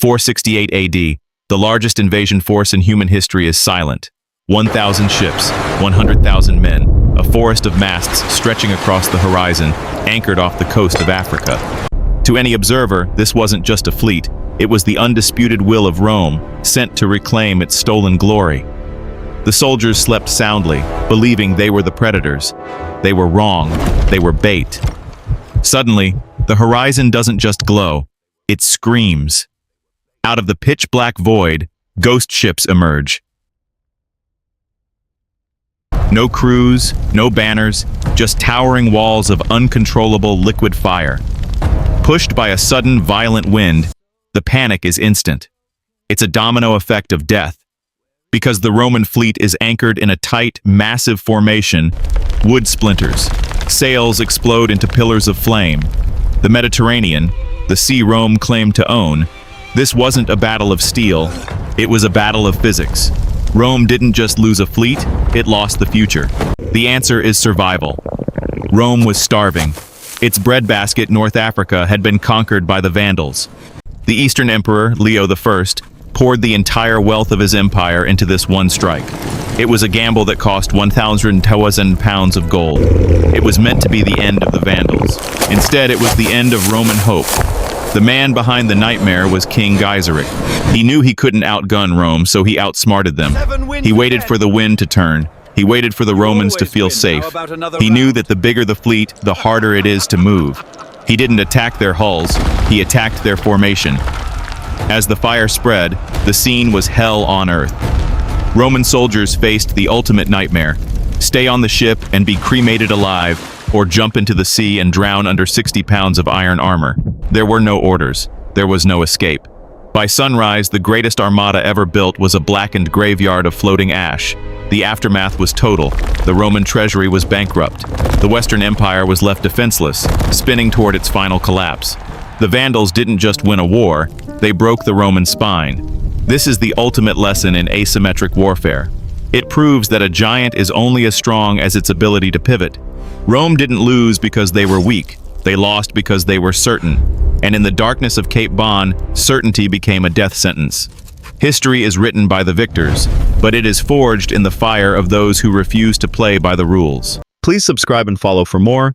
468 AD, the largest invasion force in human history is silent. 1,000 ships, 100,000 men, a forest of masts stretching across the horizon, anchored off the coast of Africa. To any observer, this wasn't just a fleet, it was the undisputed will of Rome, sent to reclaim its stolen glory. The soldiers slept soundly, believing they were the predators. They were wrong, they were bait. Suddenly, the horizon doesn't just glow, it screams. Out of the pitch-black void, ghost ships emerge. No crews, no banners, just towering walls of uncontrollable liquid fire. Pushed by a sudden, violent wind, the panic is instant. It's a domino effect of death. Because the Roman fleet is anchored in a tight, massive formation, wood splinters. Sails explode into pillars of flame. The Mediterranean, the sea Rome claimed to own, this wasn't a battle of steel, it was a battle of physics. Rome didn't just lose a fleet, it lost the future. The answer is survival. Rome was starving. Its breadbasket, North Africa, had been conquered by the Vandals. The Eastern Emperor, Leo I, poured the entire wealth of his empire into this one strike. It was a gamble that cost 1,000 pounds of gold. It was meant to be the end of the Vandals. Instead, it was the end of Roman hope. The man behind the nightmare was King Gaiseric. He knew he couldn't outgun Rome, so he outsmarted them. He waited for the wind to turn. He waited for the Romans to feel safe. He knew that the bigger the fleet, the harder it is to move. He didn't attack their hulls, he attacked their formation. As the fire spread, the scene was hell on earth. Roman soldiers faced the ultimate nightmare: stay on the ship and be cremated alive, or jump into the sea and drown under 60 pounds of iron armor. There were no orders. There was no escape. By sunrise, the greatest armada ever built was a blackened graveyard of floating ash. The aftermath was total. The Roman treasury was bankrupt. The Western Empire was left defenseless, spinning toward its final collapse. The Vandals didn't just win a war, they broke the Roman spine. This is the ultimate lesson in asymmetric warfare. It proves that a giant is only as strong as its ability to pivot. Rome didn't lose because they were weak. They lost because they were certain. And in the darkness of Cape Bon, certainty became a death sentence. History is written by the victors, but it is forged in the fire of those who refuse to play by the rules. Please subscribe and follow for more.